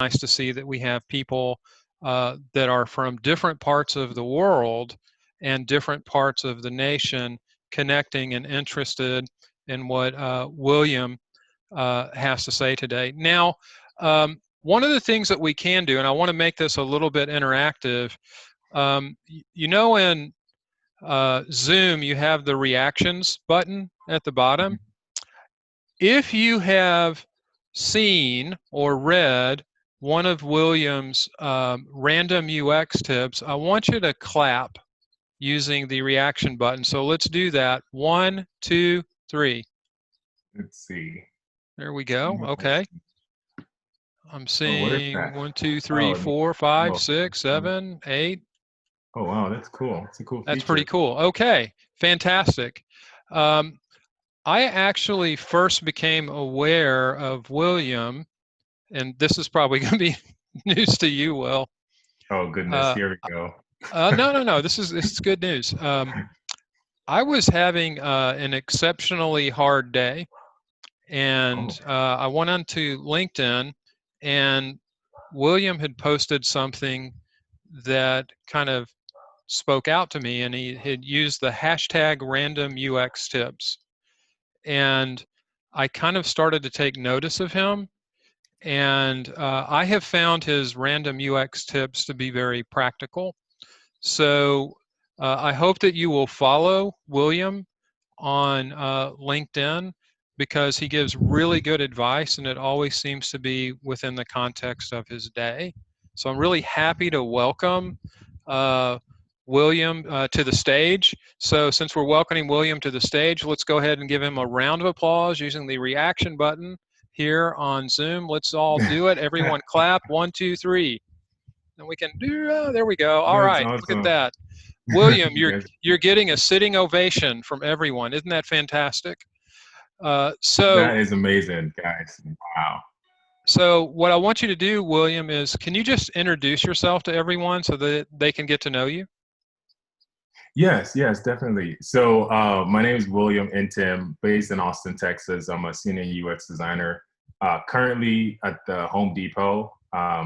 nice to see that we have people that are from different parts of the world and different parts of the nation connecting and interested in what William has to say today. Now, one of the things that we can do, and I want to make this a little bit interactive, in Zoom, you have the reactions button at the bottom. If you have seen or read one of William's random UX tips, I want you to clap using the reaction button. So let's do that. 1, 2, 3. Let's see. There we go. Okay. I'm Oh, what is seeing that? 1, 2, 3, Oh, 4, 5, well, 6, 7, 8. oh wow, that's cool. It's a cool That's pretty feature. cool. Okay, fantastic. Um, I actually first became aware of William, and this is probably going to be news to you, Will. Oh goodness, Uh, here we go. no. This is good news. I was having an exceptionally hard day, and Oh, I went onto LinkedIn, and William had posted something that kind of spoke out to me, and he had used the hashtag random UX tips. And I kind of started to take notice of him. And I have found his random UX tips to be very practical. So I hope that you will follow William on LinkedIn because he gives really good advice and it always seems to be within the context of his day. So I'm really happy to welcome uh, William to the stage. So since we're welcoming William to the stage, let's go ahead and give him a round of applause using the reaction button here on Zoom. Let's all do it. Everyone clap. 1, 2, 3. And we can do, there we go. All that's right, look at awesome. that. William, You you're guys, you're getting a sitting ovation from everyone. Isn't that fantastic? Uh, that so is amazing, guys. Wow. so what I want you to do, William, is can you just introduce yourself to everyone so that they can get to know you? Yes, yes, definitely. So my name is William Ntim, based in Austin, Texas. I'm a senior UX designer, currently at the Home Depot,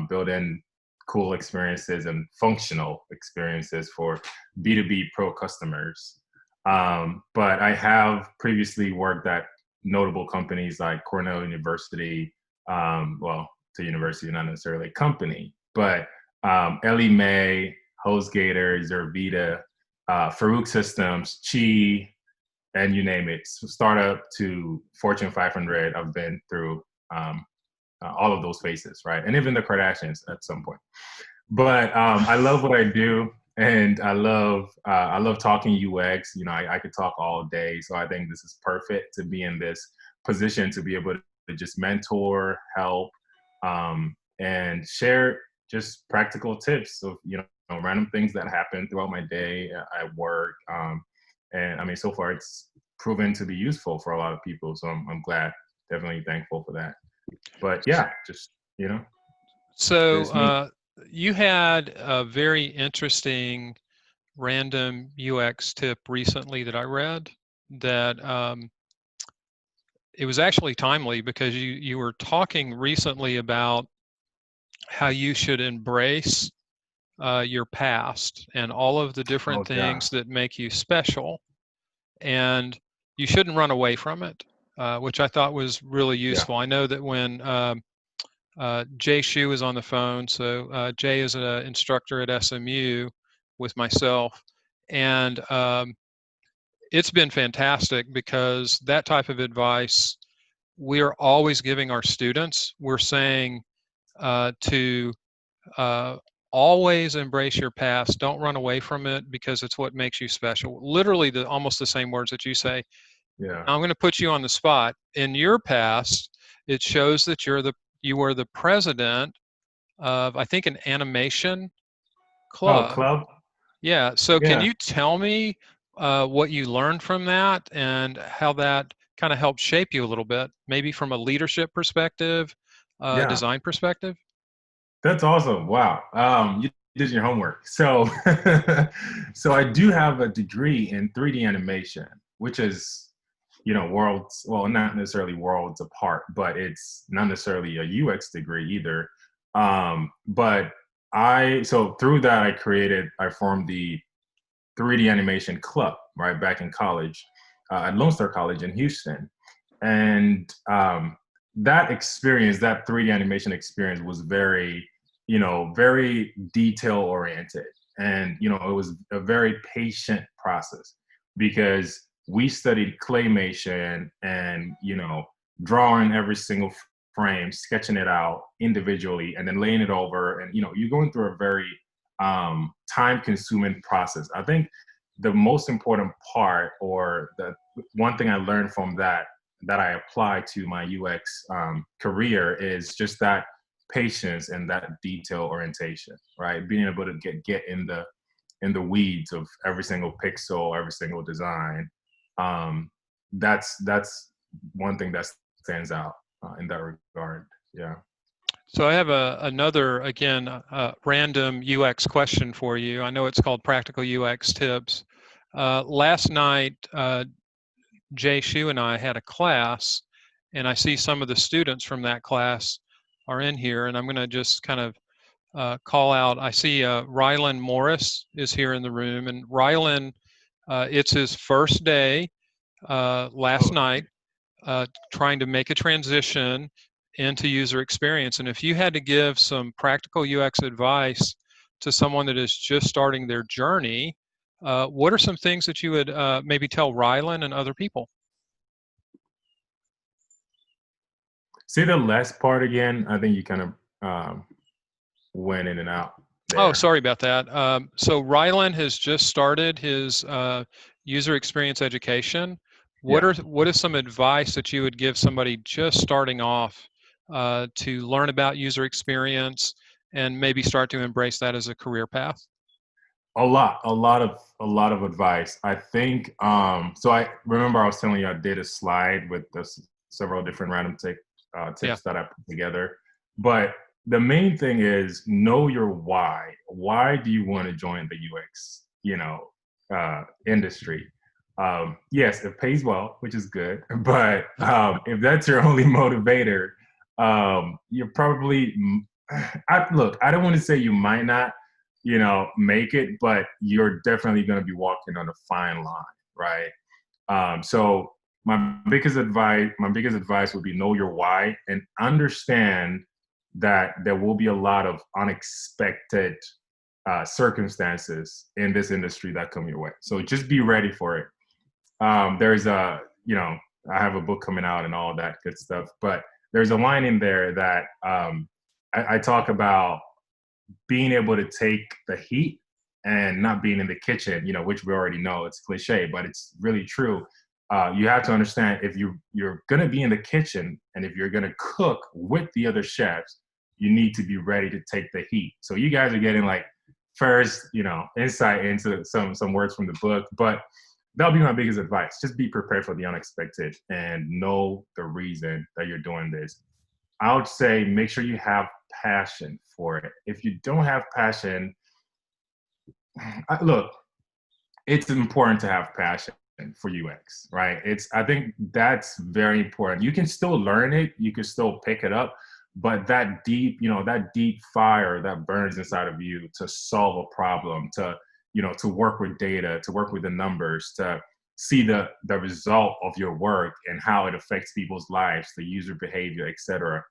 building cool experiences and functional experiences for B2B pro customers. But I have previously worked at notable companies like Cornell University, well, to university, not necessarily a company, but Ellie Mae, HostGator, Zervita, Farouk Systems, Chi, and you name it, startup to Fortune 500. I've been through all of those phases, right? And even the Kardashians at some point. But I love what I do, and I love talking UX. You know, I could talk all day, so I think this is perfect to be in this position to be able to just mentor, help, and share just practical tips of random things that happen throughout my day at work. And I mean, so far it's proven to be useful for a lot of people. So I'm glad, definitely thankful for that. But yeah, just So there's me. you had a very interesting random UX tip recently that I read that it was actually timely because you were talking recently about how you should embrace your past and all of the different Oh yeah, things that make you special, and you shouldn't run away from it, which I thought was really yeah, useful. I know that when Jay Shu is on the phone, so Jay is an instructor at SMU with myself, and it's been fantastic because that type of advice we are always giving our students. We're saying to uh, always embrace your past. Don't run away from it because it's what makes you special. Literally, almost the same words that you say. yeah. Now, I'm going to put you on the spot. In your past, it shows that you were the president of, I think, an animation Oh, club. club. Yeah. So can Yeah, you tell me what you learned from that and how that kind of helped shape you a little bit, maybe from a leadership perspective, yeah. design perspective? That's awesome. Wow. You did your homework. So, so I do have a degree in 3D animation, which is, worlds, well, not necessarily worlds apart, but it's not necessarily a UX degree either. But so through that, I formed the 3D animation club, right, back in college, at Lone Star College in Houston. And that experience, that 3D animation experience was very, very detail oriented. And, it was a very patient process because we studied claymation and, drawing every single frame, sketching it out individually, and then laying it over. And, you're going through a very time consuming process. I think the most important part, or the one thing I learned from that I apply to my UX career, is just that patience and that detail orientation, right? Being able to get in the weeds of every single pixel, every single design. Um, that's one thing that stands out in that regard. Yeah. So I have another, again, random UX question for you. I know it's called Practical UX Tips. Last night, Jay Shu and I had a class, and I see some of the students from that class are in here, and I'm going to just kind of call out. I see Rylan Morris is here in the room, and Rylan, it's his first day last Oh, night, trying to make a transition into user experience. And if you had to give some practical UX advice to someone that is just starting their journey, what are some things that you would maybe tell Rylan and other people? say the last part again. I think you kind of went in and out Oh, there. sorry about that. So Rylan has just started his user experience education. Yeah. What is some advice that you would give somebody just starting off to learn about user experience and maybe start to embrace that as a career path? A lot of advice. I think so I remember I was telling you I did a slide with several different random Yeah. tips that I put together. But the main thing is know your why. Why do you want to join the UX, industry? Yes, it pays well, which is good. But if that's your only motivator, you're probably look, I don't want to say you might not, make it, but you're definitely going to be walking on a fine line, right? So my biggest advice would be know your why and understand that there will be a lot of unexpected circumstances in this industry that come your way. So just be ready for it. There's I have a book coming out and all that good stuff, but there's a line in there that I talk about being able to take the heat and not being in the kitchen, which we already know it's cliche, but it's really true. You have to understand if you're going to be in the kitchen and if you're going to cook with the other chefs, you need to be ready to take the heat. So you guys are getting like first, insight into some words from the book, but that'll be my biggest advice. Just be prepared for the unexpected and know the reason that you're doing this. I would say make sure you have passion for it. If you don't have passion, look, it's important to have passion for UX, right? I think that's very important. You can still learn it, you can still pick it up, but that deep fire that burns inside of you to solve a problem, to work with data, to work with the numbers, to see the result of your work and how it affects people's lives, the user behavior, etc.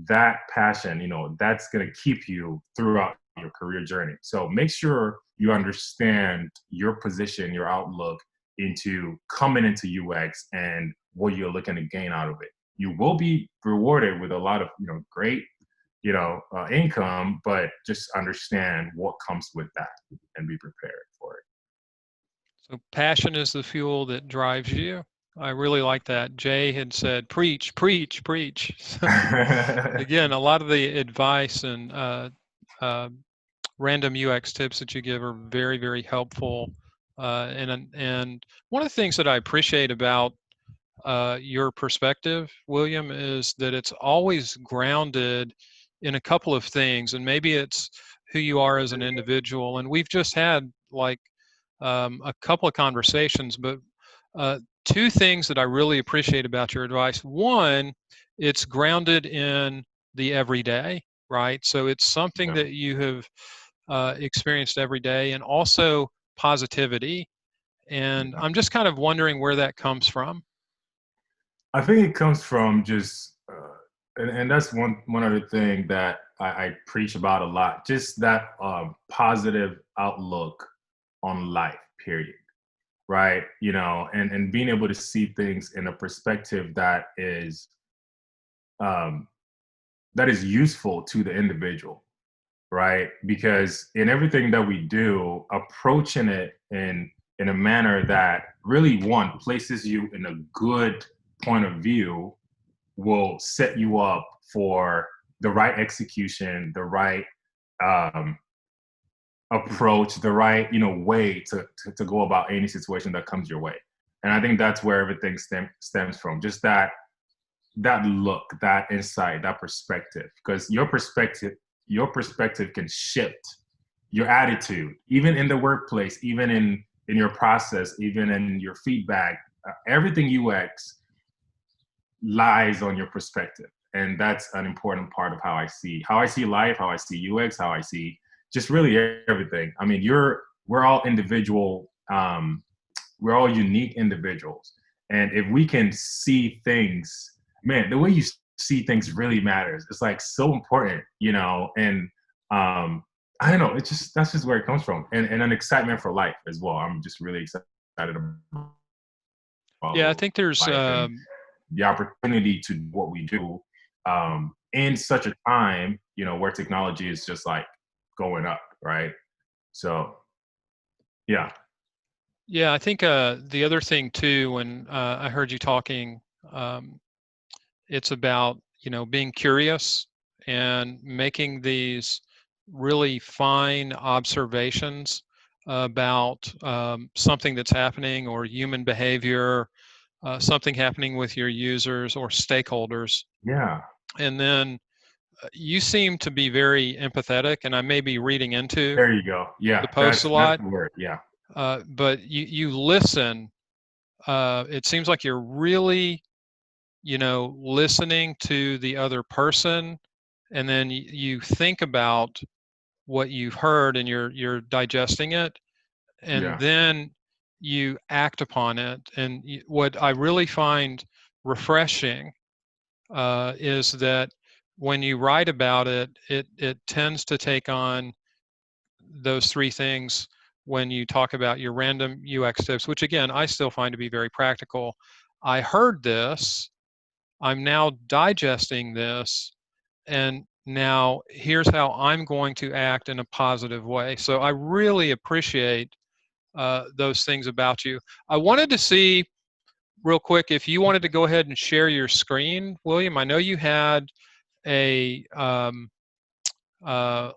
That passion, that's going to keep you throughout your career journey. So make sure you understand your position, your outlook into coming into UX and what you're looking to gain out of it. You will be rewarded with a lot of great income, but just understand what comes with that and be prepared for So passion is the fuel that drives you. I really like that. Jay had said, preach, preach, preach. it. Again, a lot of the advice and uh, random UX tips that you give are very, very helpful. And one of the things that I appreciate about your perspective, William, is that it's always grounded in a couple of things, and maybe it's who you are as an individual. And we've just had like a couple of conversations, but two things that I really appreciate about your advice. One, it's grounded in the everyday. right? So it's something Yeah. that you have experienced every day, and also positivity. And Yeah. I'm just kind of wondering where that comes from. I think it comes from just, and that's one other thing that I preach about a lot. Just that positive outlook on life. Period. Right. And being able to see things in a perspective um, that is useful to the individual. Right. Because in everything that we do, approaching it in a manner that really one places you in a good point of view will set you up for the right execution, the right um, approach, the right way to go about any situation that comes your way. And I think that's where everything stems from. Just that look, that insight, that perspective, because your perspective can shift your attitude, even in the workplace, even in your process, even in your feedback. Everything UX lies on your perspective, and that's an important part of how I see life, how I see UX, how I see just really everything. I mean, we're all individual, we're all unique individuals, and if we can see things, man, the way you see things really matters. It's like so important, and I don't know, it's just that's just where it comes from, and an excitement for life as well. I'm just really excited Yeah, I about think there's life and the opportunity to do what we do in such a time, where technology is just like going up, right? So, yeah, yeah, I think the other thing too, when I heard you talking, um, it's about being curious and making these really fine observations about something that's happening or human behavior, something happening with your users or stakeholders. yeah. And then you seem to be very empathetic, and I may be reading into There you go. Yeah, the post a that's lot, the word. Yeah, but you listen. It seems like you're really, listening to the other person, and then you think about what you've heard, and you're digesting it, and yeah, then you act upon it. And what I really find refreshing is that when you write about it, it tends to take on those three things when you talk about your random UX tips, which again, I still find to be very practical. I heard this, I'm now digesting this, and now here's how I'm going to act in a positive way. So I really appreciate those things about you. I wanted to see real quick if you wanted to go ahead and share your screen, William. I know you had a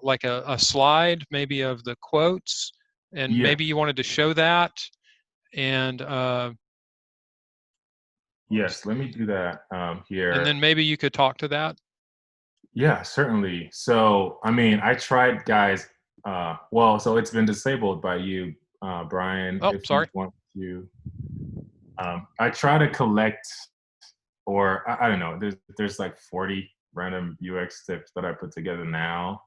like a slide maybe of the quotes, and yeah. maybe you wanted to show that. And Yes, let me do that and here. then maybe you could talk to that. Yeah, certainly. So, I mean, I tried, guys. Well, so it's been disabled by you, Brian. Oh, If you sorry. want to, I try to collect, or I don't know. There's like 40 random UX tips that I put together now.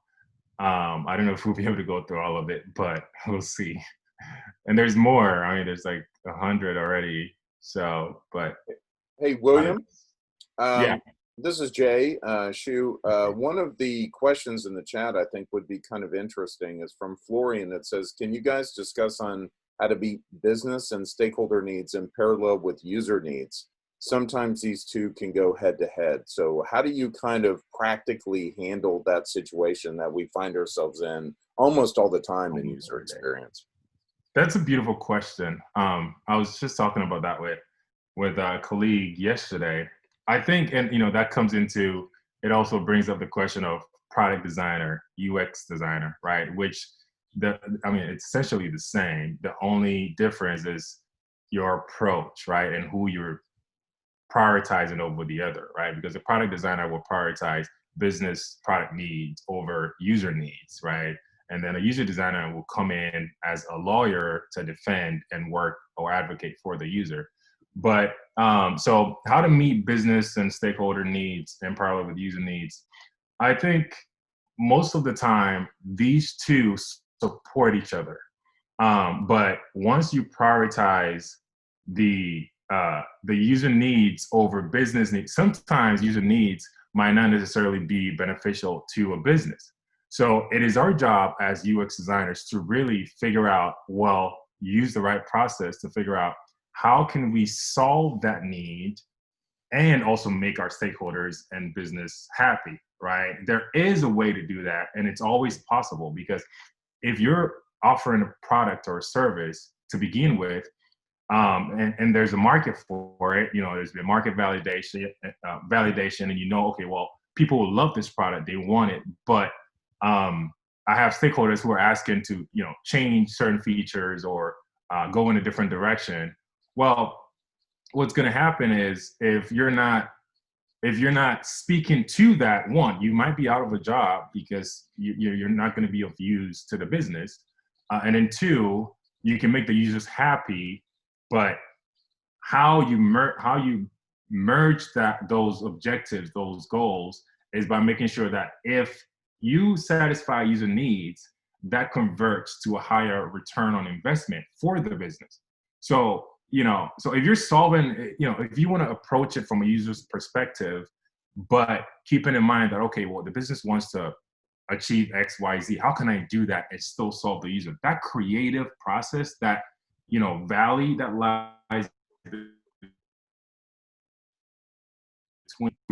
I don't know if we'll be able to go through all of it, but we'll see. And there's more. I mean, there's like 100 already. So, but Hey, I don't. William, Yeah, um, this is Jay Shu. One of the questions in the chat I think would be kind of interesting is from Florian that says, can you guys discuss on how to meet business and stakeholder needs in parallel with user needs? Sometimes these two can go head to head. So how do you kind of practically handle that situation that we find ourselves in almost all the time in user experience? that's a beautiful question. I was just talking about that with a colleague yesterday. I think, and that comes into it. Also brings up the question of product designer, UX designer, right? Which I mean, it's essentially the same. The only difference is your approach, right, and who you're prioritizing over the other, right? Because the product designer will prioritize business product needs over user needs, right? And then a user designer will come in as a lawyer to defend and work or advocate for the user. But so how to meet business and stakeholder needs in parallel with user needs, I think most of the time, these two support each other. But once you prioritize the user needs over business needs, sometimes user needs might not necessarily be beneficial to a business. So it is our job as UX designers to really figure out, well, use the right process to figure out how can we solve that need and also make our stakeholders and business happy, right? There is a way to do that, and it's always possible, because if you're offering a product or a service to begin with, and there's a market for it, there's been market validation, and okay, well, people will love this product, they want it, but I have stakeholders who are asking to, change certain features or go in a different direction. Well, what's going to happen is if you're not speaking to that, one, you might be out of a job because you're not going to be of use to the business, and then two, you can make the users happy, but how you merge those objectives, those goals, is by making sure that if you satisfy user needs, that converts to a higher return on investment for the business. So if you're solving, if you want to approach it from a user's perspective, but keeping in mind that, okay, well, the business wants to achieve X, Y, Z, how can I do that and still solve the user? That creative process, that, valley that lies between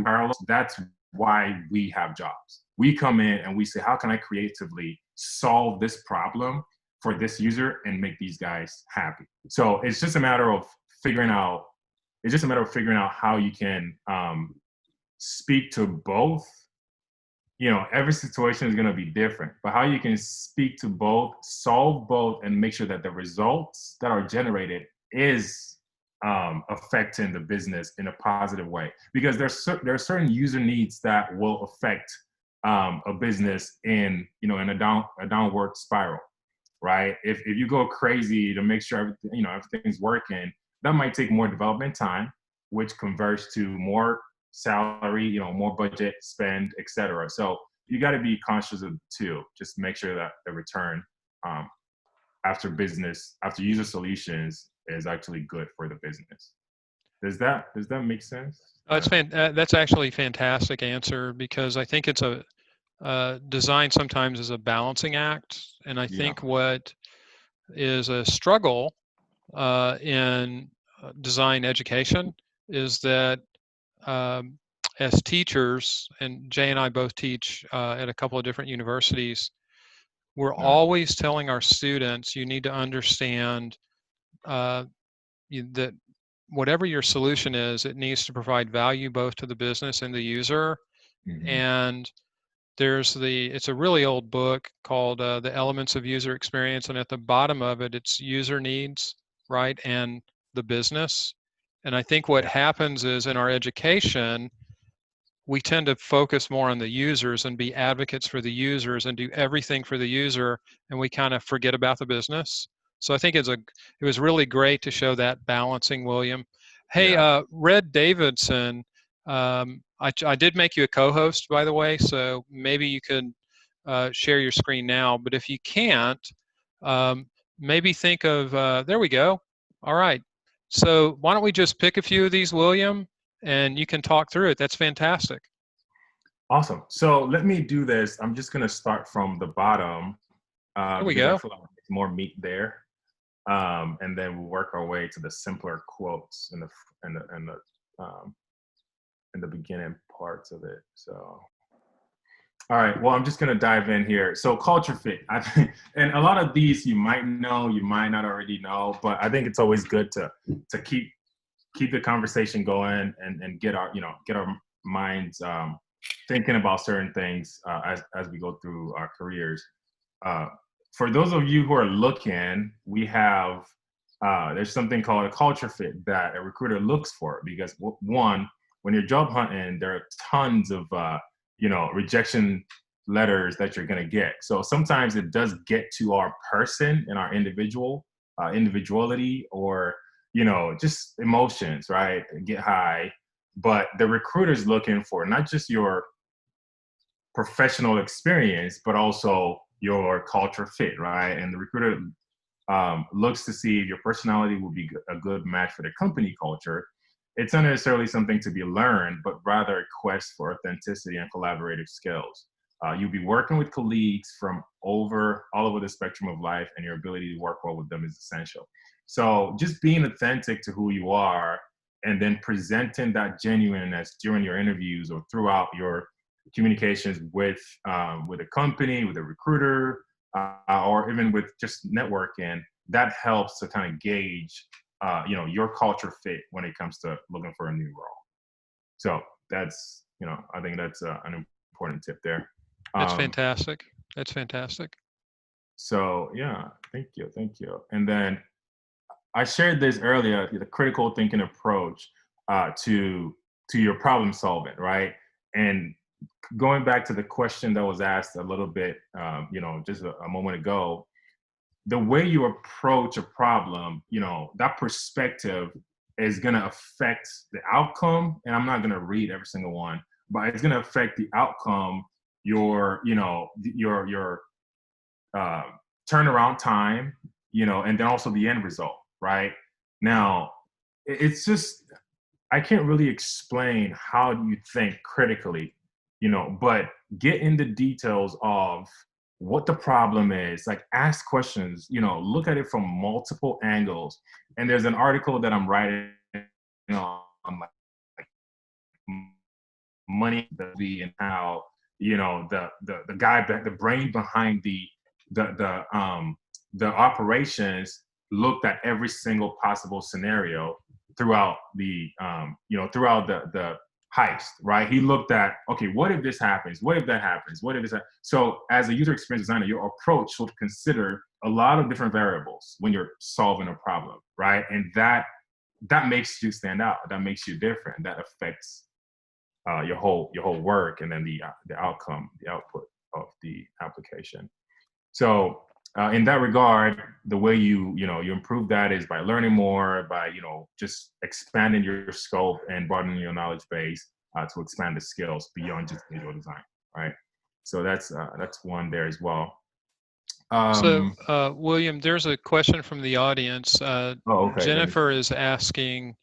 parallels, that's why we have jobs. We come in and we say, how can I creatively solve this problem for this user and make these guys happy? So it's just a matter of figuring out how you can speak to both. Every situation is going to be different, but how you can speak to both, solve both, and make sure that the results that are generated is affecting the business in a positive way. Because there are certain user needs that will affect a business in a downward spiral, right? If you go crazy to make sure everything's working, that might take more development time, which converts to more salary, more budget spend, etc. So you got to be conscious of the two. Just make sure that the return after user solutions is actually good for the business. Does that make sense? That's actually a fantastic answer, because I think it's design sometimes is a balancing act, and I think what is a struggle in design education is that as teachers, and Jay and I both teach at a couple of different universities, we're always telling our students, you need to understand that whatever your solution is, it needs to provide value both to the business and the user. Mm-hmm. And it's a really old book called The Elements of User Experience, and at the bottom of it, it's user needs, right, and the business. And I think what happens is in our education, we tend to focus more on the users and be advocates for the users and do everything for the user, and we kind of forget about the business. So I think it was really great to show that balancing, William. Hey, Red Davidson, I did make you a co-host, by the way, so maybe you could share your screen now. But if you can't, maybe think of, there we go. All right. So why don't we just pick a few of these, William, and you can talk through it. That's fantastic. Awesome. So let me do this. I'm just going to start from the bottom. There we go. I feel like there's more meat there. And then we'll work our way to the simpler quotes in the beginning parts of it. So, all right. Well, I'm just gonna dive in here. So, culture fit. And a lot of these you might know, you might not already know, but I think it's always good to keep the conversation going and get our minds thinking about certain things as we go through our careers. For those of you who are looking, we have there's something called a culture fit that a recruiter looks for, because one, when you're job hunting, there are tons of rejection letters that you're going to get. So sometimes it does get to our person and our individuality, or just emotions, right? Get high. But the recruiter's looking for not just your professional experience, but also your culture fit, right? And the recruiter looks to see if your personality will be a good match for the company culture. It's not necessarily something to be learned, but rather a quest for authenticity and collaborative skills. You'll be working with colleagues from all over the spectrum of life, and your ability to work well with them is essential. So just being authentic to who you are and then presenting that genuineness during your interviews or throughout your communications with a company, with a recruiter, or even with just networking, that helps to kind of gauge your culture fit when it comes to looking for a new role. So that's, I think that's an important tip there. That's fantastic. That's fantastic. So yeah, thank you. And then I shared this earlier, the critical thinking approach to your problem solving, right? And going back to the question that was asked a little bit, just a moment ago, the way you approach a problem, that perspective is going to affect the outcome. And I'm not going to read every single one, but it's going to affect the outcome, your turnaround time, and then also the end result, right? Now, it's just, I can't really explain how you think critically, but get in the details of what the problem is, like ask questions, look at it from multiple angles. And there's an article that I'm writing on like money and how, the guy, the brain behind the operations looked at every single possible scenario throughout the heist, right? He looked at, okay, what if this happens? What if that happens? What if this happens? So as a user experience designer, your approach should consider a lot of different variables when you're solving a problem, right? And that makes you stand out. That makes you different. That affects your whole work, and then the outcome, the output of the application. So in that regard, the way you improve that is by learning more, by just expanding your scope and broadening your knowledge base to expand the skills beyond just visual design, right? So that's one there as well. So William, there's a question from the audience. Okay. Jennifer is asking,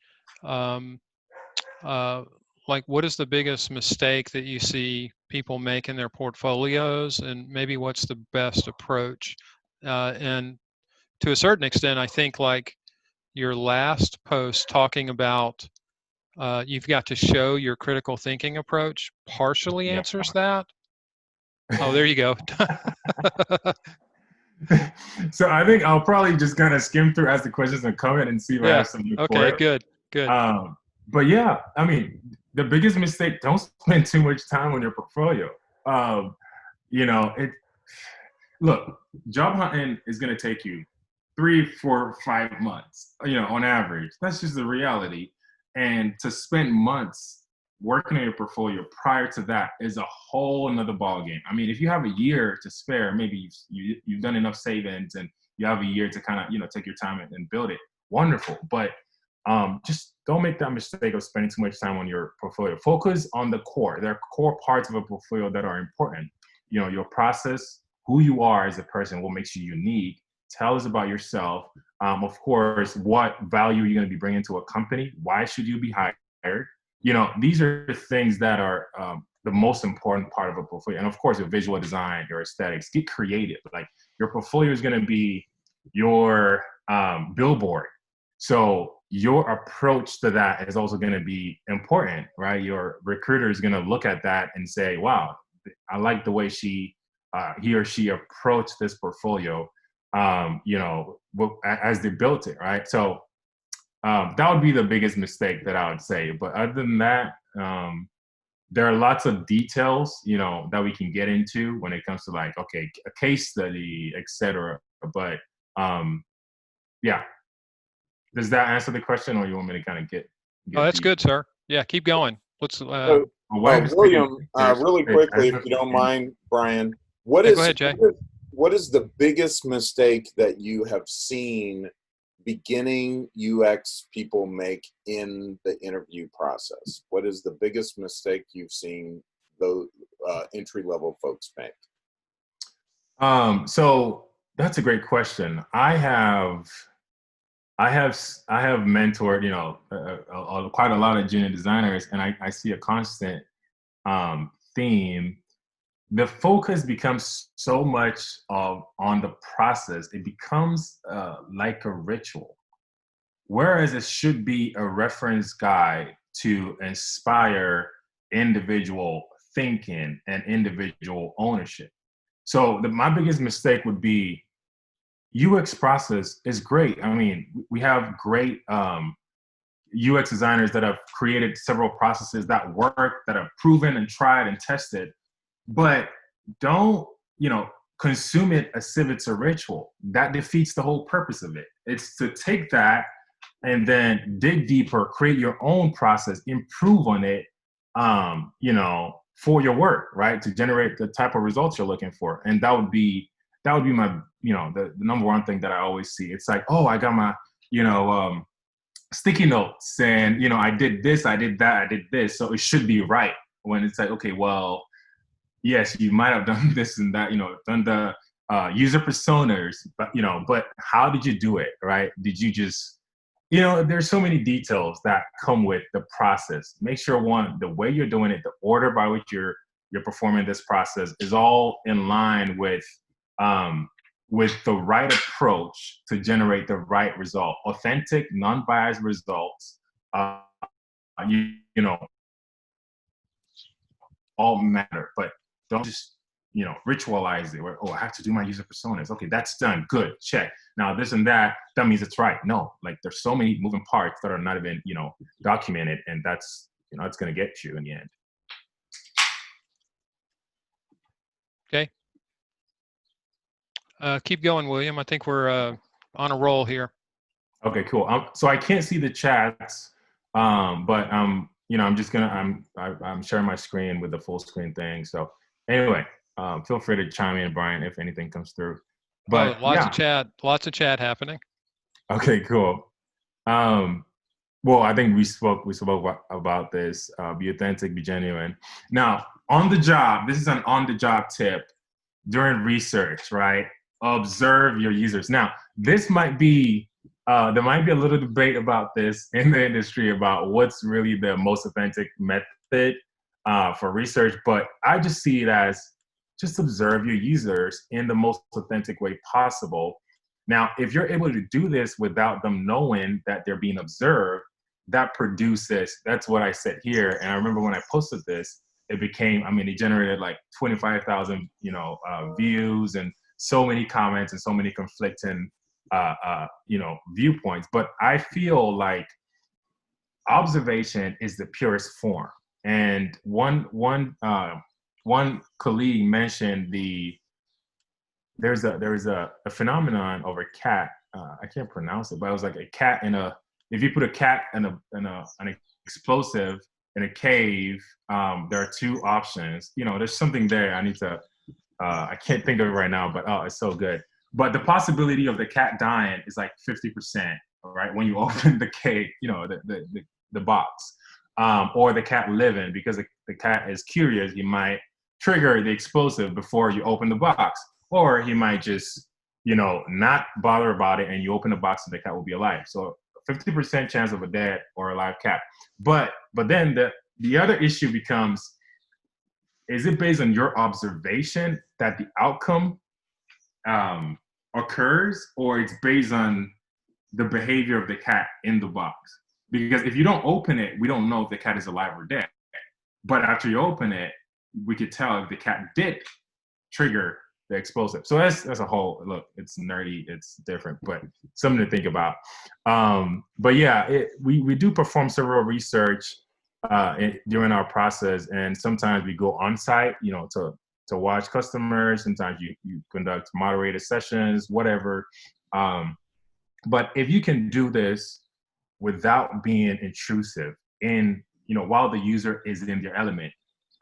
like, what is the biggest mistake that you see people make in their portfolios, and maybe what's the best approach? And to a certain extent, I think like your last post talking about you've got to show your critical thinking approach partially answers that. Oh, there you go. So I think I'll probably just kind of skim through, ask the questions and comment and see if I have something for Okay, it. good. But yeah, I mean, the biggest mistake, don't spend too much time on your portfolio. Look, job hunting is going to take you 3, 4, 5 months, on average. That's just the reality. And to spend months working on your portfolio prior to that is a whole another ballgame. I mean, if you have a year to spare, maybe you've done enough savings and you have a year to kind of, take your time and build it. Wonderful. But just don't make that mistake of spending too much time on your portfolio. Focus on the core. There are core parts of a portfolio that are important. Your process, who you are as a person, what makes you unique. Tell us about yourself. Of course, what value you're going to be bringing to a company. Why should you be hired? These are things that are the most important part of a portfolio. And of course, your visual design, your aesthetics. Get creative. Like, your portfolio is going to be your billboard. So your approach to that is also going to be important, right? Your recruiter is going to look at that and say, wow, I like the way he or she approached this portfolio, as they built it, right? So that would be the biggest mistake that I would say. But other than that, there are lots of details, that we can get into when it comes to, like, okay, a case study, etc. But yeah. Does that answer the question, or you want me to kind of get Oh, that's deep? good, sir. Yeah, keep going. Let's. So, My wife is William, taking really quickly, if you don't mind, Brian, what Yeah, is go ahead, Jay. what is the biggest mistake that you have seen beginning UX people make in the interview process? What is the biggest mistake you've seen those entry-level folks make? So that's a great question. I have mentored, quite a lot of junior designers, and I see a constant theme. The focus becomes so much on the process. It becomes like a ritual, whereas it should be a reference guide to inspire individual thinking and individual ownership. So my biggest mistake would be UX process is great. I mean, we have great UX designers that have created several processes that work, that have proven and tried and tested, but don't, consume it as if it's a ritual. That defeats the whole purpose of it. It's to take that and then dig deeper, create your own process, improve on it, for your work, right? To generate the type of results you're looking for. And that would be my, the number one thing that I always see. It's like, oh, I got my, sticky notes and, I did this, I did that, I did this. So it should be right. When it's like, okay, well, yes, you might have done this and that, done the user personas, but how did you do it, right? Did you just, there's so many details that come with the process. Make sure the way you're doing it, the order by which you're performing this process is all in line with the right approach to generate the right result. Authentic, non-biased results, all matter, but don't just, ritualize it. Where, oh, I have to do my user personas. Okay, that's done. Good, check. Now this and that means it's right. No, like there's so many moving parts that are not even, documented, and that's, it's going to get you in the end. Okay. Keep going, William. I think we're on a roll here. Okay, cool. So I can't see the chats, but I'm sharing my screen with the full screen thing. So anyway, feel free to chime in, Brian, if anything comes through. But lots of chat happening. Okay, cool. Well, I think we spoke about this. Be authentic, be genuine. Now, on the job, this is an on-the-job tip during research, right? Observe your users. Now, this might be there might be a little debate about this in the industry about what's really the most authentic method for research, but I just see it as just observe your users in the most authentic way possible. Now, if you're able to do this without them knowing that they're being observed, that produces, that's what I said here. And I remember when I posted this, it generated like 25,000, views and so many comments and so many conflicting viewpoints. But I feel like observation is the purest form. And one colleague mentioned there's a phenomenon of a cat. I can't pronounce it, but it was like a cat if you put a cat in an explosive in a cave, there are two options. There's something there. I can't think of it right now, but it's so good. But the possibility of the cat dying is like 50%, right? When you open the cave, the box, or the cat living, because the cat is curious, he might trigger the explosive before you open the box, or he might just, not bother about it, and you open the box and the cat will be alive. So 50% chance of a dead or alive cat. But then the other issue becomes, is it based on your observation that the outcome occurs, or it's based on the behavior of the cat in the box? Because if you don't open it, we don't know if the cat is alive or dead. But after you open it, we could tell if the cat did trigger the explosive. So that's a whole, look, it's nerdy, it's different, but something to think about. But yeah, we do perform several research during our process, and sometimes we go on site, to watch customers. Sometimes you conduct moderated sessions, whatever. But if you can do this without being intrusive while the user is in their element,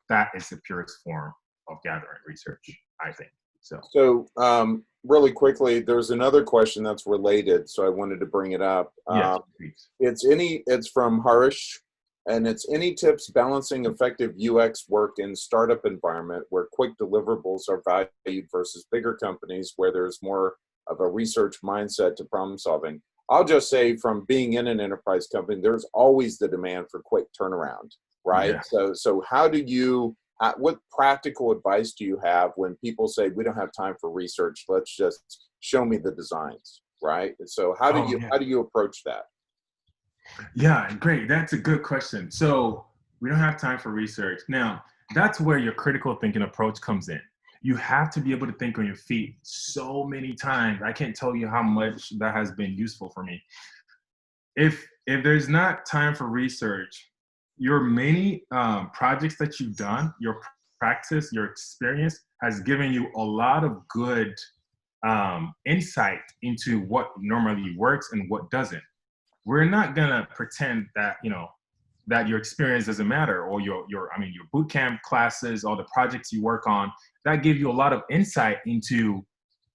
that is the purest form of gathering research, I think. So really quickly, there's another question that's related, so I wanted to bring it up. Yes, please. It's from Harish, And it's any tips balancing effective UX work in startup environment where quick deliverables are valued versus bigger companies where there's more of a research mindset to problem solving. I'll just say from being in an enterprise company, there's always the demand for quick turnaround, right? Yeah. So how do you, what practical advice do you have when people say, we don't have time for research, let's just show me the designs, right? So how do Oh, yeah. how do you approach that? Yeah, great. That's a good question. So we don't have time for research. Now, that's where your critical thinking approach comes in. You have to be able to think on your feet so many times. I can't tell you how much that has been useful for me. If there's not time for research, your many projects that you've done, your practice, your experience has given you a lot of good insight into what normally works and what doesn't. We're not gonna pretend that that your experience doesn't matter, or your I mean your boot camp classes, all the projects you work on, that give you a lot of insight into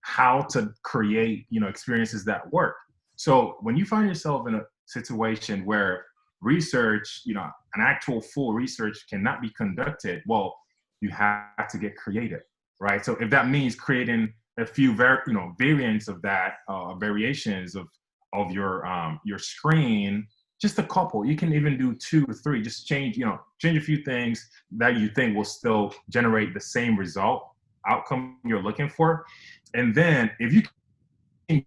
how to create experiences that work. So when you find yourself in a situation where research, an actual full research cannot be conducted, well, you have to get creative, right? So if that means creating a few variants of that, variations of your screen, just a couple. You can even do 2 or 3. Just change a few things that you think will still generate the same outcome you're looking for. And then if you can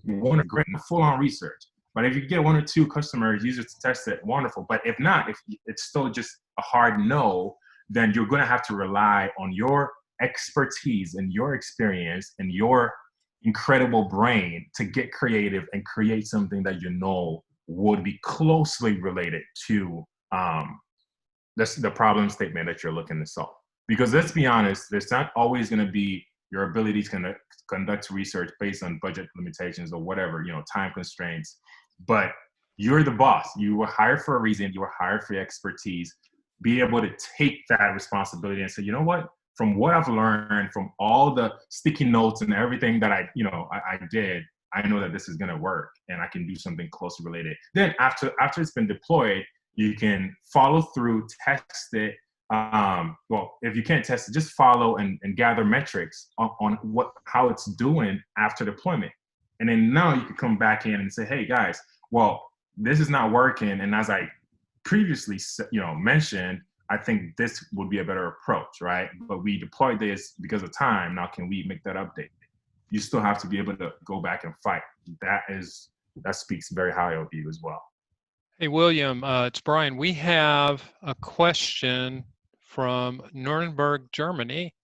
one great full-on research, but if you get 1 or 2 customers, users to test it, wonderful. But if not, if it's still just a hard no, then you're going to have to rely on your expertise and your experience and your incredible brain to get creative and create something that would be closely related to the problem statement that you're looking to solve. Because let's be honest, there's not always going to be your ability to conduct research based on budget limitations or whatever, time constraints. But you're the boss. You were hired for a reason. You were hired for your expertise. Be able to take that responsibility and say, you know what? From what I've learned, from all the sticky notes and everything that I did, I know that this is going to work and I can do something closely related. Then after it's been deployed, you can follow through, test it. Well, if you can't test it, just follow and gather metrics on how it's doing after deployment. And then now you can come back in and say, hey guys, well, this is not working. And as I previously mentioned, I think this would be a better approach, right? But we deployed this because of time. Now, can we make that update? You still have to be able to go back and fight. That speaks very highly of you as well. Hey, William, it's Brian. We have a question from Nuremberg, Germany.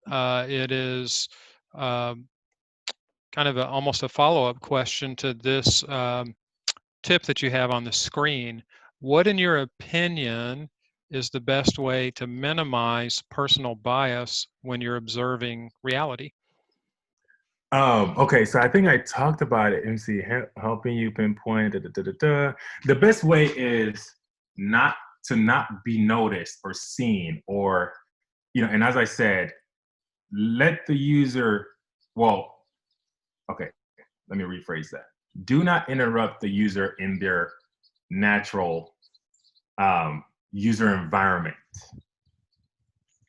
It is kind of almost a follow-up question to this tip that you have on the screen. What, in your opinion, is the best way to minimize personal bias when you're observing reality? Okay, so I think I talked about it. MC helping you pinpoint. The best way is not be noticed or seen, or and as I said, let the user. Well, okay, let me rephrase that. Do not interrupt the user in their natural user environment.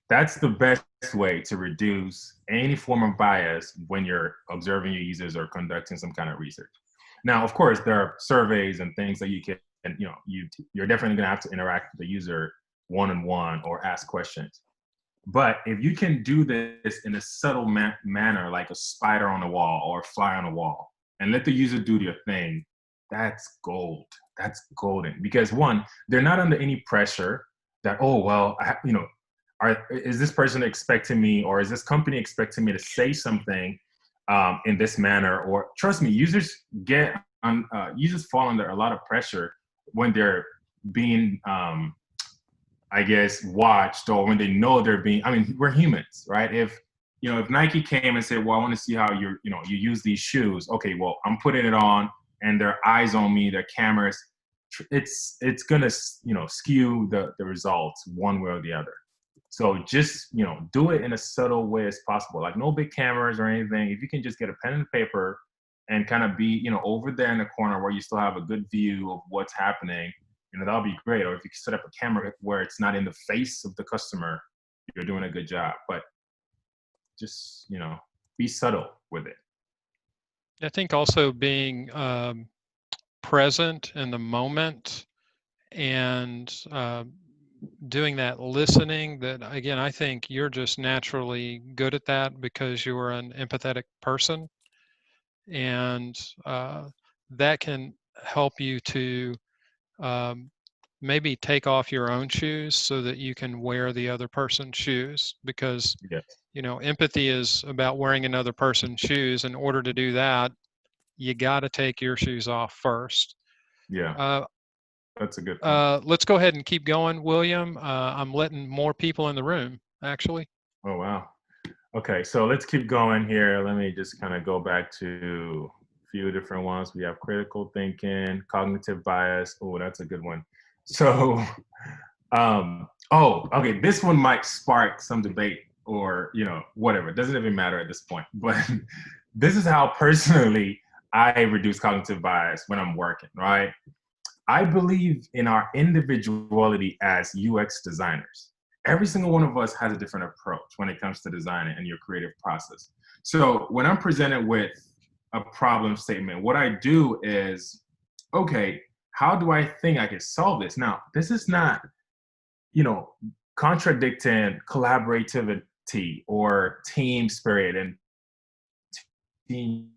That's the best way to reduce any form of bias when you're observing your users or conducting some kind of research. Now, of course, there are surveys and things that you can, you're definitely going to have to interact with the user one-on-one or ask questions. But if you can do this in a subtle manner, like a spider on the wall or a fly on the wall, and let the user do their thing, that's gold. That's golden. Because one, they're not under any pressure that, oh, well, is this person expecting me, or is this company expecting me to say something in this manner? Or trust me, users fall under a lot of pressure when they're being, I guess, watched, or when they know they're being. I mean, we're humans, right? If Nike came and said, "Well, I want to see how you use these shoes," okay, well, I'm putting it on, and their eyes on me, their cameras, it's gonna skew the results one way or the other. So just, do it in a subtle way as possible. Like no big cameras or anything. If you can just get a pen and paper and kind of be, you know, over there in the corner where you still have a good view of what's happening, you know, that'll be great. Or if you set up a camera where it's not in the face of the customer, you're doing a good job. But just, you know, be subtle with it. I think also being present in the moment and doing that listening, that again, I think you're just naturally good at that because you're an empathetic person, and that can help you to um, maybe take off your own shoes so that you can wear the other person's shoes, because Yes. you know, empathy is about wearing another person's shoes. In order to do that, you got to take your shoes off first. Yeah. Uh, That's a good point. let's go ahead and keep going, William. I'm letting more people in the room, actually. Oh, wow. Okay, so let's keep going here. Let me just kind of go back to a few different ones. We have critical thinking, cognitive bias. Oh, that's a good one. So, oh, okay, this one might spark some debate or, you know, whatever. It doesn't even matter at this point. But this is how personally I reduce cognitive bias when I'm working, right? I believe in our individuality as UX designers. Every single one of us has a different approach when it comes to designing and your creative process. So when I'm presented with a problem statement, what I do is, okay, how do I think I can solve this? Now, this is not, you know, contradicting collaborativity or team spirit and team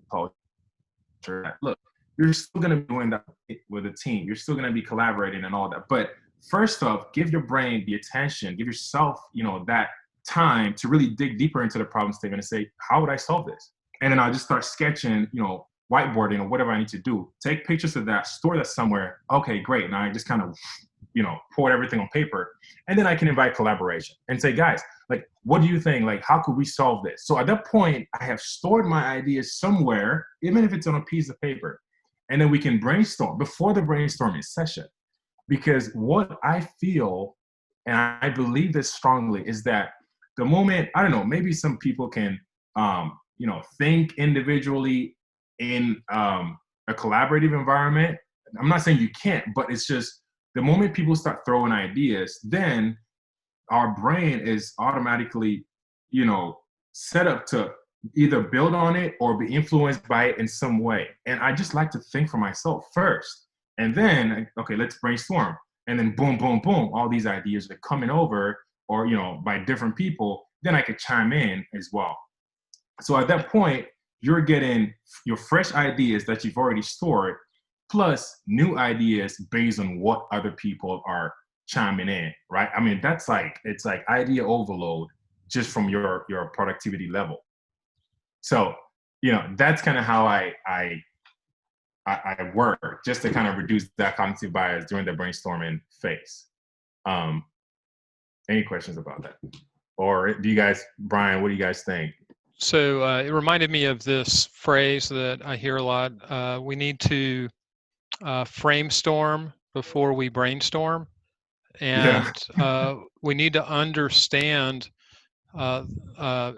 culture. Look, you're still going to be doing that with a team. You're still going to be collaborating and all that. But first off, give your brain the attention, give yourself, you know, that time to really dig deeper into the problem statement and say, how would I solve this? And then I'll just start sketching, you know, whiteboarding or whatever I need to do. Take pictures of that, store that somewhere. Okay, great. Now I just kind of, you know, pour everything on paper. And then I can invite collaboration and say, guys, like, what do you think? Like, how could we solve this? So at that point, I have stored my ideas somewhere, even if it's on a piece of paper. And then we can brainstorm before the brainstorming session. Because what I feel, and I believe this strongly, is that the moment, I don't know, maybe some people can, you know, think individually in a collaborative environment. I'm not saying you can't, but it's just the moment people start throwing ideas, then our brain is automatically, you know, set up to either build on it or be influenced by it in some way. And I just like to think for myself first. And then, okay, let's brainstorm. And then boom, boom, boom, all these ideas are coming over, or, you know, by different people, then I could chime in as well. So at that point, you're getting your fresh ideas that you've already stored, plus new ideas based on what other people are chiming in, right? I mean, that's like, it's like idea overload just from your productivity level. So, you know, that's kind of how I work, just to kind of reduce that cognitive bias during the brainstorming phase. Any questions about that? Or do you guys, Brian, what do you guys think? So it reminded me of this phrase that I hear a lot. We need to framestorm before we brainstorm, Yeah. and we need to understand uh, uh,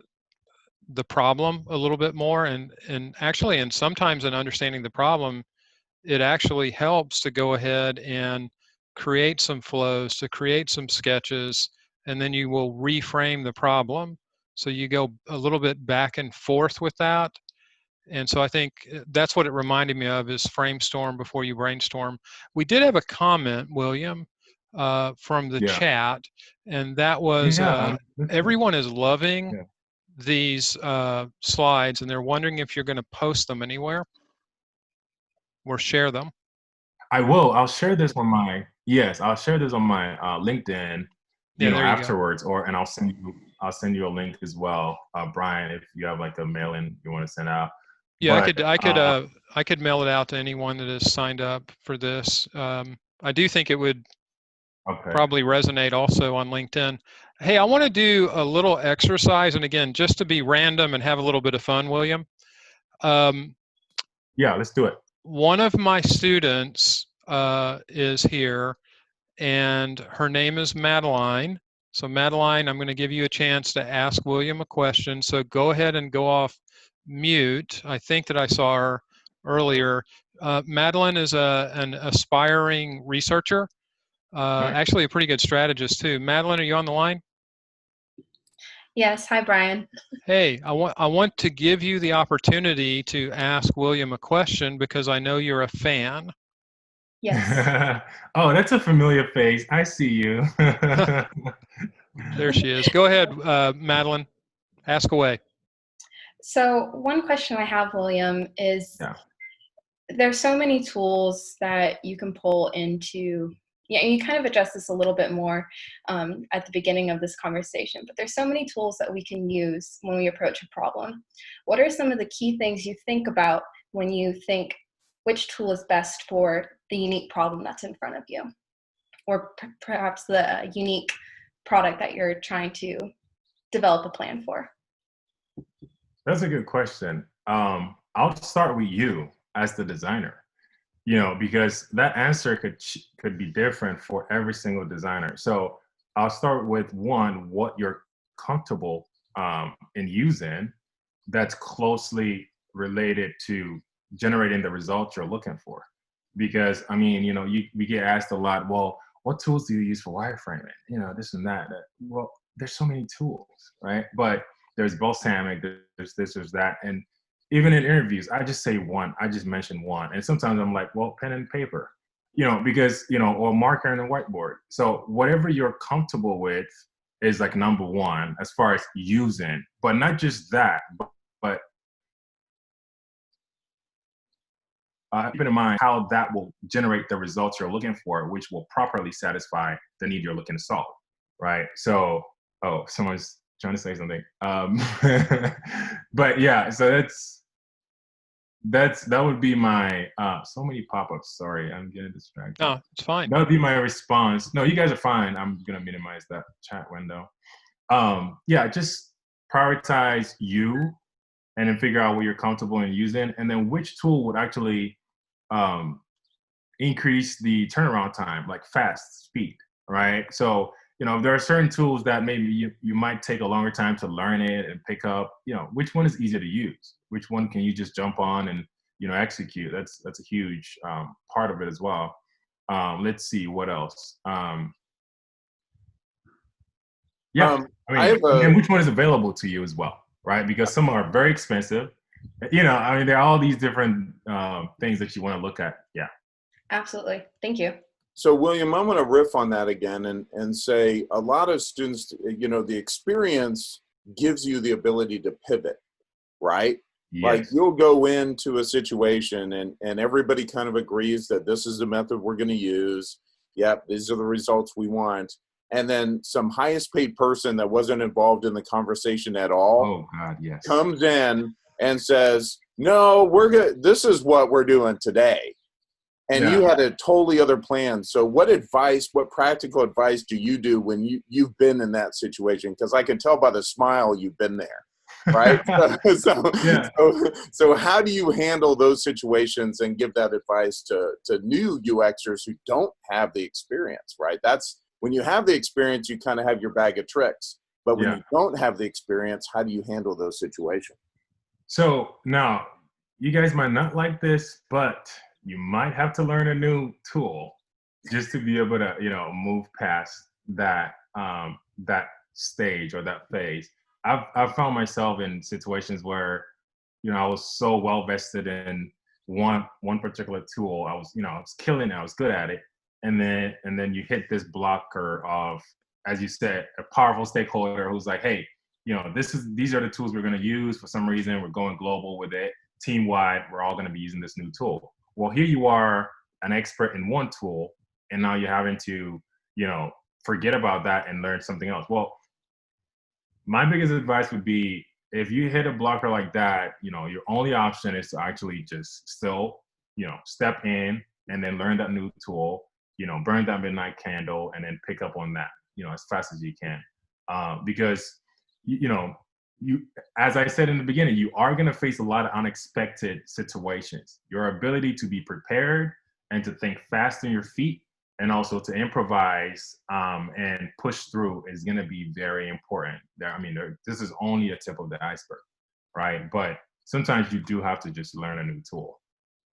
the problem a little bit more, and actually, and sometimes in understanding the problem, it actually helps to go ahead and create some flows, to create some sketches, and then you will reframe the problem. So you go a little bit back and forth with that. And so I think that's what it reminded me of, is framestorm before you brainstorm. We did have a comment, William, from the Yeah. chat, and that was Yeah. everyone is loving Yeah. these slides, and they're wondering if you're going to post them anywhere or share them. I will. I'll share this on my, yes, I'll share this on my LinkedIn, you Yeah, know, there you go. afterwards, or, and I'll send you a link as well, Brian, if you have like a mail-in you want to send out. Yeah, But I could mail it out to anyone that has signed up for this. I do think it would okay. probably resonate also on LinkedIn. Hey, I want to do a little exercise, and again, just to be random and have a little bit of fun, William. Yeah, let's do it. One of my students is here, and her name is Madeline. So Madeline, I'm going to give you a chance to ask William a question. So go ahead and go off mute. I think that I saw her earlier. Madeline is an aspiring researcher, Nice. actually a pretty good strategist too. Madeline, are you on the line? Yes. Hi, Brian. Hey, I want to give you the opportunity to ask William a question because I know you're a fan. Yes. Oh, that's a familiar face. I see you. There she is. Go ahead, Madeline. Ask away. So one question I have, William, is Yeah. there's so many tools that you can pull into. Yeah, and you kind of addressed this a little bit more at the beginning of this conversation, but there's so many tools that we can use when we approach a problem. What are some of the key things you think about when you think which tool is best for the unique problem that's in front of you, or perhaps the unique product that you're trying to develop a plan for? That's a good question. I'll start with you as the designer, because that answer could be different for every single designer. So I'll start with one, what you're comfortable in using that's closely related to generating the results you're looking for. Because I mean, we get asked a lot, well, what tools do you use for wireframing? This and that. Well, there's so many tools, right? But there's balsamic, there's this, there's that. And even in interviews, I just say one, I just mention one. And sometimes I'm like, well, pen and paper, because, or marker and a whiteboard. So whatever you're comfortable with is like number one as far as using, but not just that, but keep in mind how that will generate the results you're looking for, which will properly satisfy the need you're looking to solve, right? So, oh, someone's trying to say something. But yeah, so that would be my so many pop-ups. Sorry, I'm getting distracted. No, it's fine. That would be my response. No, you guys are fine. I'm gonna minimize that chat window. Yeah, just prioritize you and then figure out what you're comfortable in using, and then which tool would actually increase the turnaround time, like fast speed, right? So, there are certain tools that maybe you might take a longer time to learn it and pick up, which one is easier to use? Which one can you just jump on and, execute? That's a huge part of it as well. Let's see, what else? Yeah, and which one is available to you as well, right? Because some are very expensive. There are all these different things that you want to look at. Yeah. Absolutely. Thank you. So, William, I'm going to riff on that again and say a lot of students, the experience gives you the ability to pivot, right? Yes. Like you'll go into a situation and everybody kind of agrees that this is the method we're going to use. Yep, these are the results we want. And then some highest paid person that wasn't involved in the conversation at all oh, God, yes. comes in and says, no, this is what we're doing today. And you had a totally other plan. So what practical advice do you do when you've been in that situation? Because I can tell by the smile you've been there, right? So how do you handle those situations and give that advice to new UXers who don't have the experience, right? That's when you have the experience, you kind of have your bag of tricks. But when you don't have the experience, how do you handle those situations? So now, you guys might not like this, but you might have to learn a new tool just to be able to, move past that that stage or that phase. I've found myself in situations where, I was so well vested in one particular tool. I was killing it. I was good at it, and then you hit this blocker of, as you said, a powerful stakeholder who's like, hey, these are the tools we're going to use. For some reason, we're going global with it. Team wide, we're all going to be using this new tool. Well, here you are, an expert in one tool, and now you're having to, forget about that and learn something else. Well, my biggest advice would be, if you hit a blocker like that, your only option is to actually just still, step in and then learn that new tool, burn that midnight candle, and then pick up on that, as fast as you can. Because, as I said in the beginning, you are going to face a lot of unexpected situations. Your ability to be prepared and to think fast on your feet, and also to improvise and push through, is going to be very important. This is only a tip of the iceberg, right? But sometimes you do have to just learn a new tool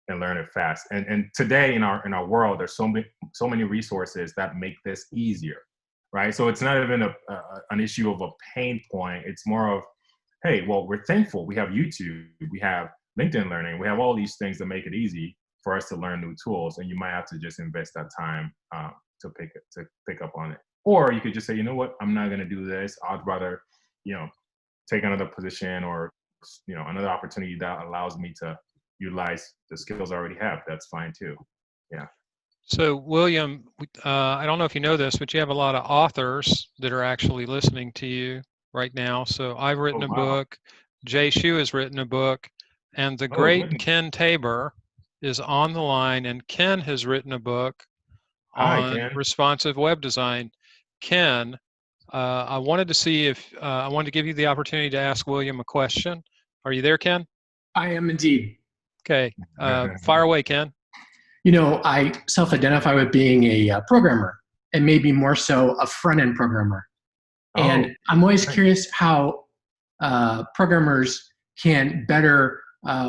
and learn it fast. And today in our world, there's so many resources that make this easier, right? So it's not even an issue of a pain point. It's more of, hey, well, we're thankful. We have YouTube, we have LinkedIn Learning, we have all these things that make it easy for us to learn new tools. And you might have to just invest that time to pick up on it. Or you could just say, you know what, I'm not going to do this. I'd rather, take another position or, another opportunity that allows me to utilize the skills I already have. That's fine too. Yeah. So, William, I don't know if you know this, but you have a lot of authors that are actually listening to you right now. So, I've written Oh, a wow. book, Jay Shu has written a book, and the Oh, great goodness. Ken Tabor is on the line, and Ken has written a book Hi, on Ken. responsive web design. Ken, I wanted to see if I wanted to give you the opportunity to ask William a question. Are you there, Ken? I am indeed. Okay, fire away, Ken. I self-identify with being a programmer, and maybe more so a front-end programmer. And I'm always nice. curious how programmers can better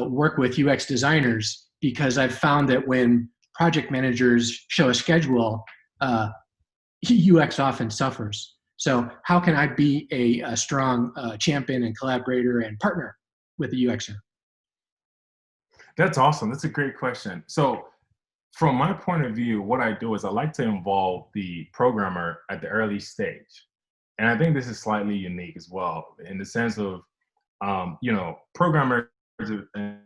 work with UX designers, because I've found that when project managers show a schedule, UX often suffers. So how can I be a strong champion and collaborator and partner with the UXer? That's awesome. That's a great question. So from my point of view, what I do is I like to involve the programmer at the early stage. And I think this is slightly unique as well, in the sense of, programmers and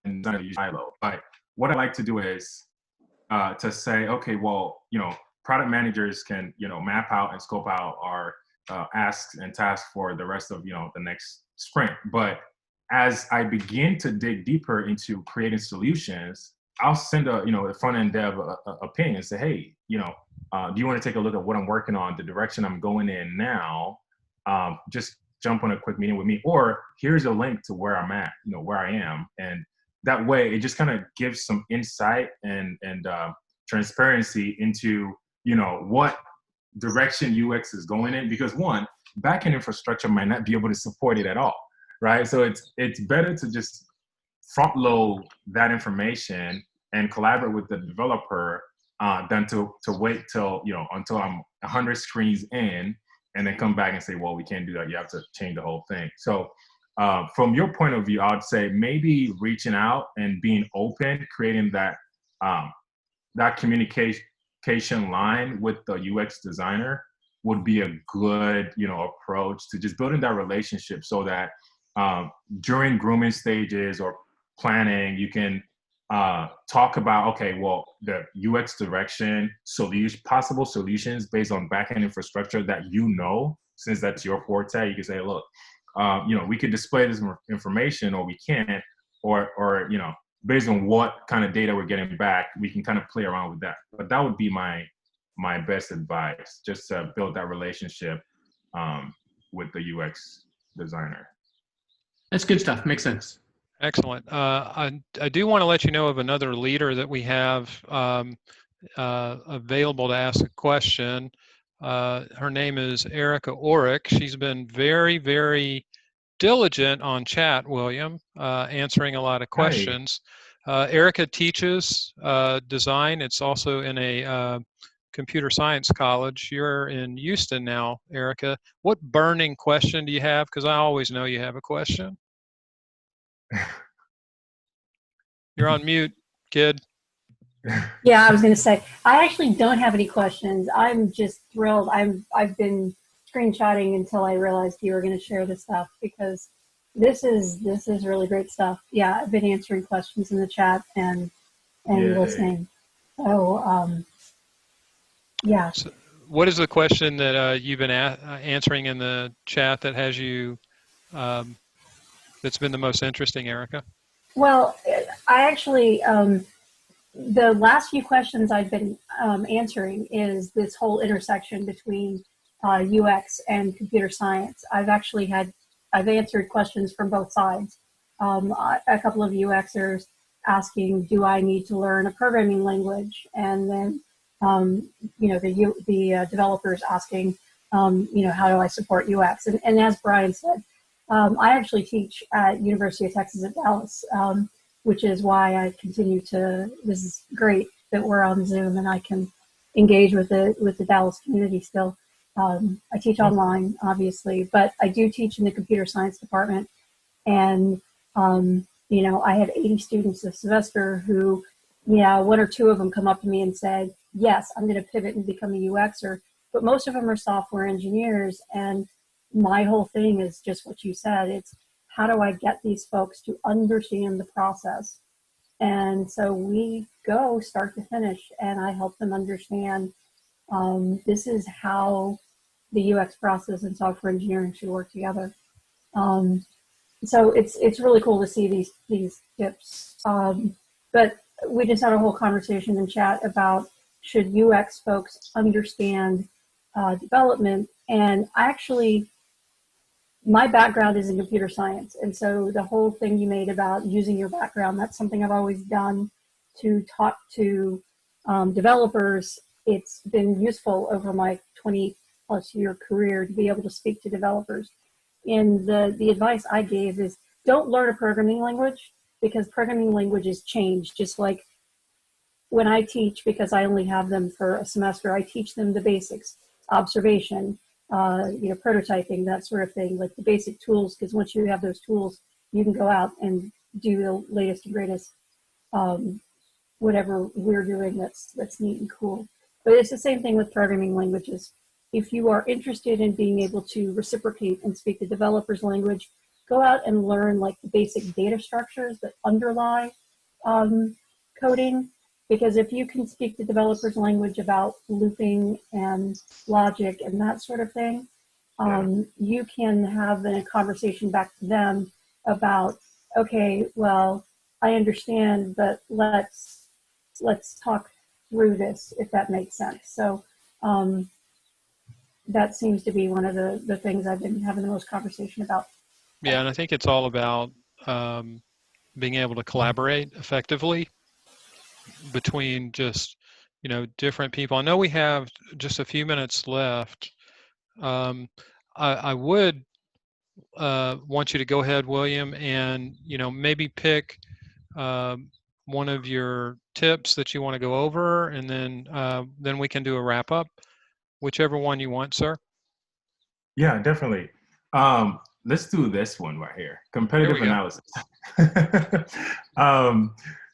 not use silo. But what I like to do is to say, okay, well, product managers can, map out and scope out our asks and tasks for the rest of, the next sprint. But as I begin to dig deeper into creating solutions, I'll send a front end dev a ping and say, hey, do you want to take a look at what I'm working on, the direction I'm going in now? Just jump on a quick meeting with me, or here's a link to where I'm at, where I am. And that way it just kind of gives some insight and transparency into, what direction UX is going in, because one, backend infrastructure might not be able to support it at all. Right. So it's better to just front load that information and collaborate with the developer than to wait till, until I'm 100 screens in and then come back and say, well, we can't do that. You have to change the whole thing. So from your point of view, I'd say maybe reaching out and being open, creating that that communication line with the UX designer would be a good, approach to just building that relationship, so that during grooming stages or planning, you can talk about, okay, well, the UX direction, possible solutions based on backend infrastructure that, since that's your forte. You can say, look, we could display this information, or we can't, or based on what kind of data we're getting back, we can kind of play around with that. But that would be my best advice, just to build that relationship with the UX designer. That's good stuff. Makes sense. Excellent. I do want to let you know of another leader that we have available to ask a question. Her name is Erica Orick. She's been very, very diligent on chat, William, answering a lot of questions. Erica teaches design. It's also in a computer science college. You're in Houston now, Erica. What burning question do you have? Because I always know you have a question. You're on mute, kid. Yeah, I was going to say, I actually don't have any questions. I'm just thrilled. I've been screenshotting until I realized you were going to share this stuff, because this is really great stuff. Yeah, I've been answering questions in the chat and listening. So yeah. So what is the question that you've been answering in the chat that has you that's been the most interesting, Erica? Well, I actually the last few questions I've been answering is this whole intersection between UX and computer science. I've answered questions from both sides. A couple of UXers asking, do I need to learn a programming language? And then, the developers asking, how do I support UX? And as Brian said, I actually teach at University of Texas at Dallas, which is why I continue to. This is great that we're on Zoom and I can engage with the Dallas community still. I teach online, obviously, but I do teach in the computer science department. And, I had 80 students this semester who, one or two of them come up to me and said, yes, I'm going to pivot and become a UXer. But most of them are software engineers. And my whole thing is just what you said. It's how do I get these folks to understand the process? And so we go start to finish, and I help them understand this is how the UX process and software engineering should work together. So it's really cool to see these tips. But we just had a whole conversation in chat about should UX folks understand development, and my background is in computer science, and so the whole thing you made about using your background, that's something I've always done to talk to developers. It's been useful over my 20 plus year career to be able to speak to developers. And the advice I gave is don't learn a programming language, because programming languages change. Just like when I teach, because I only have them for a semester, I teach them the basics, observation, prototyping, that sort of thing, like the basic tools, because once you have those tools, you can go out and do the latest and greatest, whatever we're doing that's neat and cool. But it's the same thing with programming languages. If you are interested in being able to reciprocate and speak the developer's language, go out and learn like the basic data structures that underlie coding. Because if you can speak the developer's language about looping and logic and that sort of thing, you can have a conversation back to them about, okay, well, I understand, but let's talk through this, if that makes sense. So that seems to be one of the things I've been having the most conversation about. Yeah, and I think it's all about being able to collaborate effectively between just, different people. I know we have just a few minutes left. I would want you to go ahead, William, and, maybe pick one of your tips that you want to go over, and then we can do a wrap up, whichever one you want, sir. Yeah, definitely. Let's do this one right here. Competitive analysis.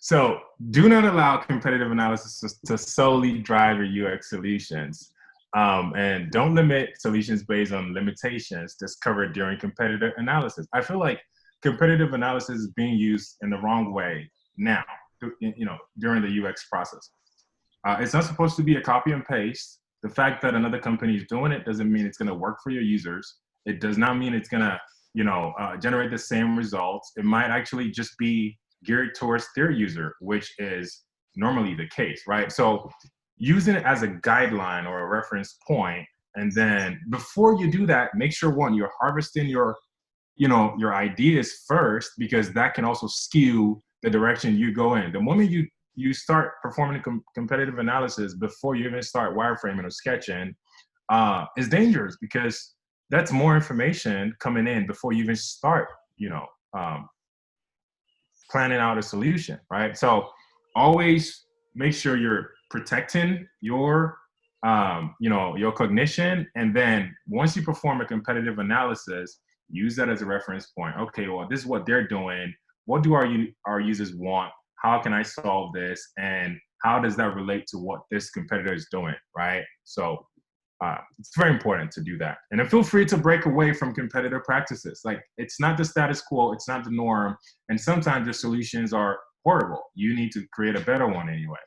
So do not allow competitive analysis to solely drive your UX solutions. And don't limit solutions based on limitations discovered during competitive analysis. I feel like competitive analysis is being used in the wrong way now, during the UX process. It's not supposed to be a copy and paste. The fact that another company is doing it doesn't mean it's going to work for your users. It does not mean it's going to, generate the same results. It might actually just be geared towards their user, which is normally the case, right? So using it as a guideline or a reference point, and then before you do that, make sure you're harvesting your ideas first, because that can also skew the direction you go in. The moment you start performing competitive analysis before you even start wireframing or sketching, is dangerous, because that's more information coming in before you even start, planning out a solution, right? So always make sure you're protecting your, your cognition. And then once you perform a competitive analysis, use that as a reference point. Okay, well, this is what they're doing. What do our users want? How can I solve this? And how does that relate to what this competitor is doing, right? So it's very important to do that. And then feel free to break away from competitor practices. Like, it's not the status quo, it's not the norm. And sometimes the solutions are horrible. You need to create a better one anyway,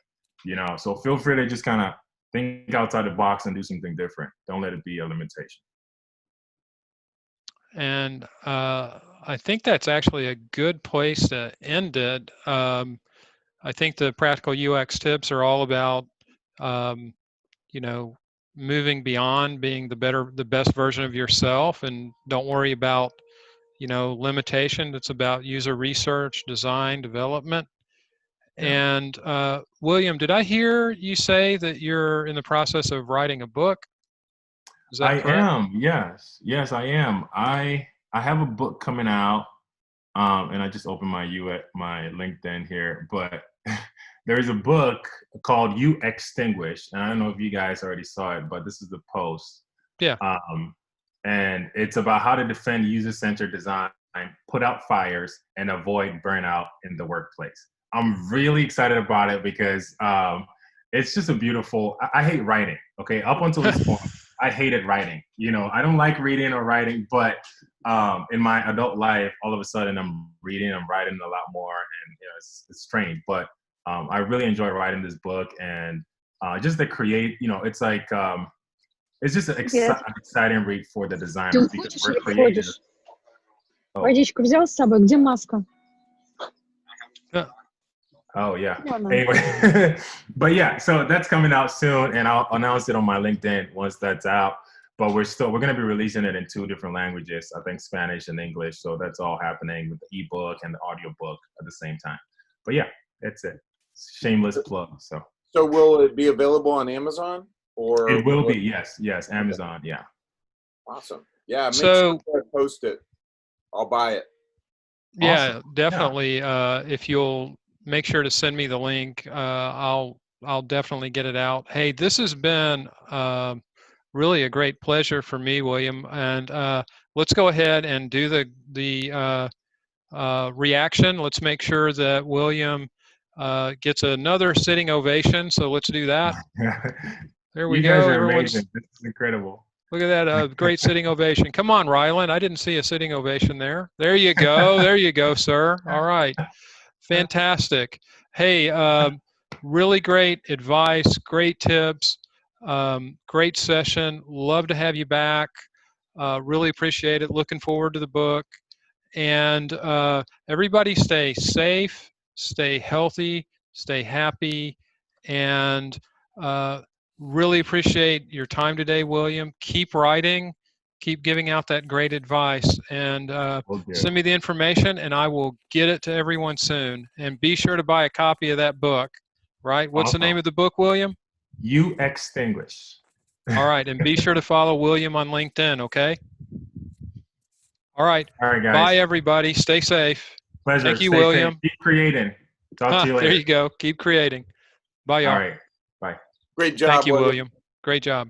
So feel free to just kind of think outside the box and do something different. Don't let it be a limitation. And I think that's actually a good place to end it. I think the practical UX tips are all about, moving beyond being the best version of yourself, and don't worry about, limitation. It's about user research, design, development. Yeah. And William, did I hear you say that you're in the process of writing a book? Is that correct? I am, yes. Yes, I am. I have a book coming out, and I just opened my LinkedIn here, but there's a book called You Extinguish, and I don't know if you guys already saw it, but this is the post. Yeah. And it's about how to defend user-centered design, put out fires, and avoid burnout in the workplace. I'm really excited about it because it's just a beautiful. I hate writing. Okay, up until this point, I hated writing. You know, I don't like reading or writing, but in my adult life, all of a sudden I'm reading, I'm writing a lot more, and you know, it's strange. But I really enjoy writing this book, and just to create, you know, it's like it's just an exciting read for the Ты designers because уходишь we're или creative. входишь? Oh, Водичку взял с собой? Где маска? oh yeah. Вон она. Anyway, but yeah, so that's coming out soon, and I'll announce it on my LinkedIn once that's out. But we're going to be releasing it in 2 different languages, I think Spanish and English. So that's all happening with the ebook and the audiobook at the same time. But yeah, that's it. Shameless plug. So will it be available on Amazon or? it will be, yes, Amazon, yeah. Awesome. Yeah, make So- sure to post it. I'll buy it. Yeah, Awesome. definitely. If you'll make sure to send me the link, I'll definitely get it out. Hey, this has been really a great pleasure for me, William. And let's go ahead and do the reaction. Let's make sure that William gets another sitting ovation. So let's do that. There we You go. guys are Everyone's amazing. This is incredible. Look at that great sitting ovation. Come on, Ryland. I didn't see a sitting ovation there. There you go. There you go, sir. All right. Fantastic. Hey, really great advice, great tips, great session. Love to have you back. Really appreciate it. Looking forward to the book. And everybody stay safe, stay healthy, stay happy, and really appreciate your time today, William. Keep writing, keep giving out that great advice, and send me the information, and I will get it to everyone soon. And be sure to buy a copy of that book, right? What's the name of the book, William? You Extinguish. All right, and be sure to follow William on LinkedIn, okay? All right. All right, guys. Bye, everybody. Stay safe. Pleasure. Thank you, Stay William. safe. Keep creating. Talk to you later. There you go. Keep creating. Bye, y'all. All right. Bye. Great job. Thank you, William. Great job.